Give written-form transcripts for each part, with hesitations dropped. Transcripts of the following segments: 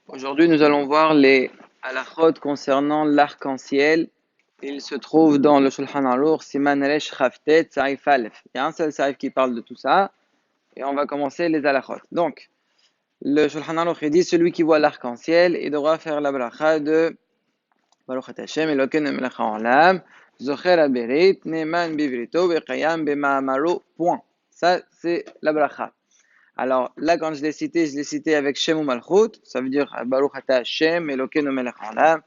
Aujourd'hui, nous allons voir les halachot concernant l'arc-en-ciel. Il se trouve dans le Shulchan Aruch, Siman Resh Chavtet, Saif Aleph. Il y a un seul Saif qui parle de tout ça. Et on va commencer les halachot. Donc, le Shulchan Aruch dit celui qui voit l'arc-en-ciel, il devra faire la bracha de Baruch Ata Hashem Elokeinu melech haolam, Zocher haberit, Ne'eman bivrito, Ve'kayam b'ma'amaro. Point. Ça, c'est la bracha. Alors là, quand je l'ai cité avec Shem ou Malchut, ça veut dire Baruch Ata Hashem, Elokeinu melech haolam.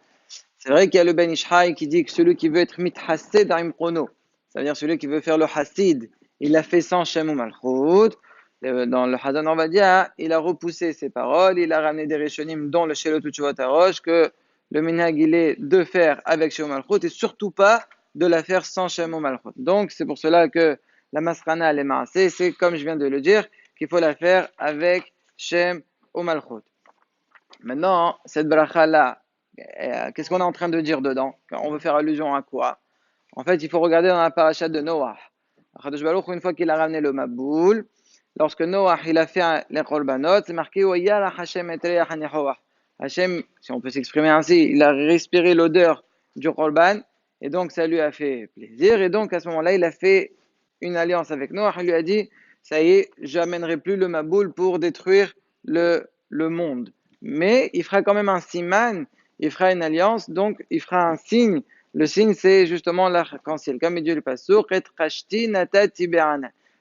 C'est vrai qu'il y a le Ben Ishai qui dit que celui qui veut être mithassed da'im chrono, ça veut dire celui qui veut faire le hassid, il l'a fait sans Shem ou Malchut. Dans le Hazan Orvadia, il a repoussé ses paroles, il a ramené des Rishonim, dont le Shelot Utshuvot Arosh, que le minhag il est de faire avec Shem ou Malchut et surtout pas de la faire sans Shem ou Malchut. Donc c'est pour cela que la masrana elle est maaseh, c'est comme je viens de le dire, qu'il faut la faire avec Shem ou Malchut. Maintenant, cette bracha-là, qu'est-ce qu'on est en train de dire dedans? On veut faire allusion à quoi? En fait, il faut regarder dans la paracha de Noah. Akadosh Baruch Hu, une fois qu'il a ramené le Maboul, lorsque Noah il a fait les korbanot, c'est marqué Oyara Hashem et Reach HaNehoah. Hashem, si on peut s'exprimer ainsi, il a respiré l'odeur du korban et donc ça lui a fait plaisir. Et donc à ce moment-là, il a fait une alliance avec Noah. Il lui a dit ça y est, j'amènerai plus le Maboul pour détruire le monde. Mais il fera quand même un siman, il fera une alliance, donc il fera un signe. Le signe, c'est justement l'arc-en-ciel. Comme il dit le passouk,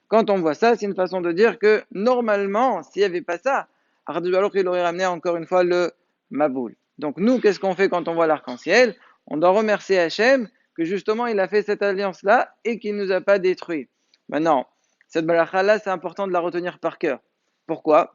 quand on voit ça, c'est une façon de dire que normalement, s'il n'y avait pas ça, il aurait ramené encore une fois le Maboul. Donc nous, qu'est-ce qu'on fait quand on voit l'arc-en-ciel? On doit remercier Hachem que justement il a fait cette alliance-là et qu'il ne nous a pas détruits. Maintenant, cette balacha-là, c'est important de la retenir par cœur. Pourquoi?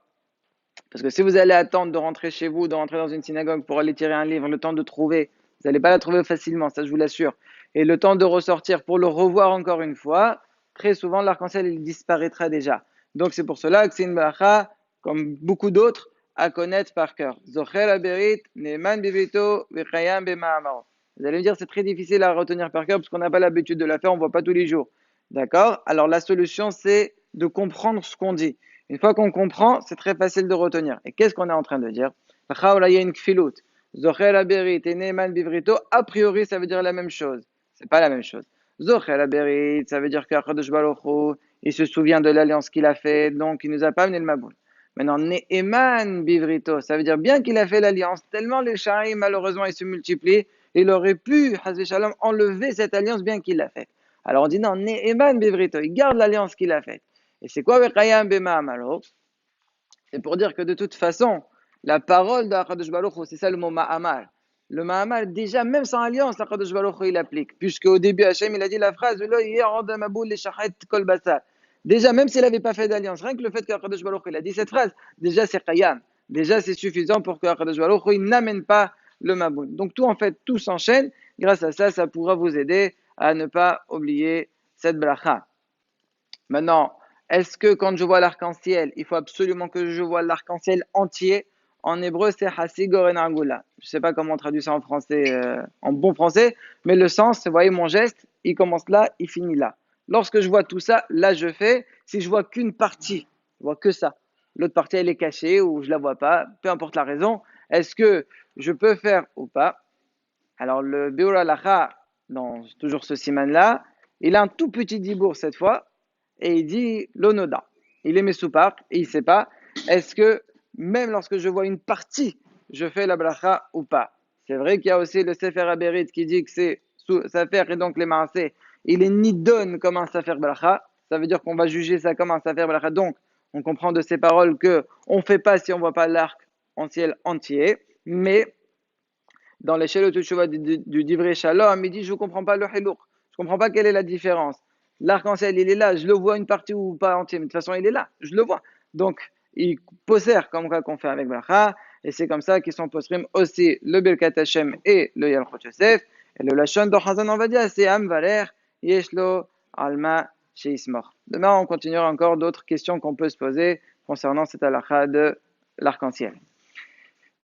Parce que si vous allez attendre de rentrer chez vous, de rentrer dans une synagogue pour aller tirer un livre, le temps de trouver, vous n'allez pas la trouver facilement, ça je vous l'assure. Et le temps de ressortir pour le revoir encore une fois, très souvent l'arc-en-ciel il disparaîtra déjà. Donc c'est pour cela que c'est une baracha, comme beaucoup d'autres, à connaître par cœur. Zocher haberit, ne'eman bivrito, v'chayam b'ma'amaro. Vous allez me dire c'est très difficile à retenir par cœur parce qu'on n'a pas l'habitude de la faire, on ne voit pas tous les jours. D'accord? Alors la solution c'est de comprendre ce qu'on dit. Une fois qu'on comprend, c'est très facile de retenir. Et qu'est-ce qu'on est en train de dire? Il y a une kfilut. Zocher haberit et ne'eman bivrito, a priori ça veut dire la même chose. C'est pas la même chose. Zocher haberit, ça veut dire qu'Akadosh Baruch Hu, il se souvient de l'alliance qu'il a faite, donc il nous a pas amené le Maboul. Maintenant, ne'eman bivrito, ça veut dire bien qu'il a fait l'alliance, tellement les sha'im, malheureusement, ils se multiplient, il aurait pu, Hazé Shalom, enlever cette alliance bien qu'il l'a faite. Alors on dit non, ne'eman bivrito, il garde l'alliance qu'il a faite. Et c'est quoi Vechayam b'ma'amaro? C'est pour dire que de toute façon, la parole d'Akadosh Baruch Hu, c'est ça le mot ma'amar. Le ma'amar, déjà, même sans alliance, Akadosh Baruch Hu, il applique. Puisque au début, Hachem, il a dit la phrase déjà, même s'il n'avait pas fait d'alliance, rien que le fait qu'Akadosh Baruch Hu, il a dit cette phrase, déjà c'est Qayam. Déjà, c'est suffisant pour qu'Akadosh Baruch Hu, il n'amène pas le Maboul. Donc tout, en fait, tout s'enchaîne. Grâce à ça, ça pourra vous aider à ne pas oublier cette bracha. Maintenant, est-ce que quand je vois l'arc-en-ciel, il faut absolument que je vois l'arc-en-ciel entier? En hébreu, c'est Hasigor en Angula. Je ne sais pas comment on traduit ça en français, en bon français, mais le sens, vous voyez mon geste, il commence là, il finit là. Lorsque je vois tout ça, là je fais. Si je vois qu'une partie, je vois que ça. L'autre partie, elle est cachée ou je la vois pas, peu importe la raison. Est-ce que je peux faire ou pas? Alors le Beur Halacha, dans toujours ce siman-là, il a un tout petit dibour cette fois, et il dit l'onoda. Il est mesoupak et il ne sait pas, est-ce que même lorsque je vois une partie, je fais la bracha ou pas? C'est vrai qu'il y a aussi le Sefer Aberit qui dit que c'est Sefer et donc les maaseh, il est nidon comme un Sefer bracha, ça veut dire qu'on va juger ça comme un Sefer bracha, donc on comprend de ces paroles que on ne fait pas si on ne voit pas l'arc en ciel entier, mais dans les Shelot Teshuvah du Divrei Shalom, il dit je ne comprends pas le hilouk, je ne comprends pas quelle est la différence. L'arc-en-ciel, il est là, je le vois une partie ou pas entière, mais de toute façon, il est là, je le vois. Donc, il possère comme quoi qu'on fait avec Bracha, et c'est comme ça qu'ils sont posrim aussi le Birkat Hashem et le Yalchot Yosef, et le Lashon d'Ochazan, on va dire, c'est Am Valer, Yeshlo, Alma, Sheismor. Demain, on continuera encore d'autres questions qu'on peut se poser concernant cette halakha de l'arc-en-ciel.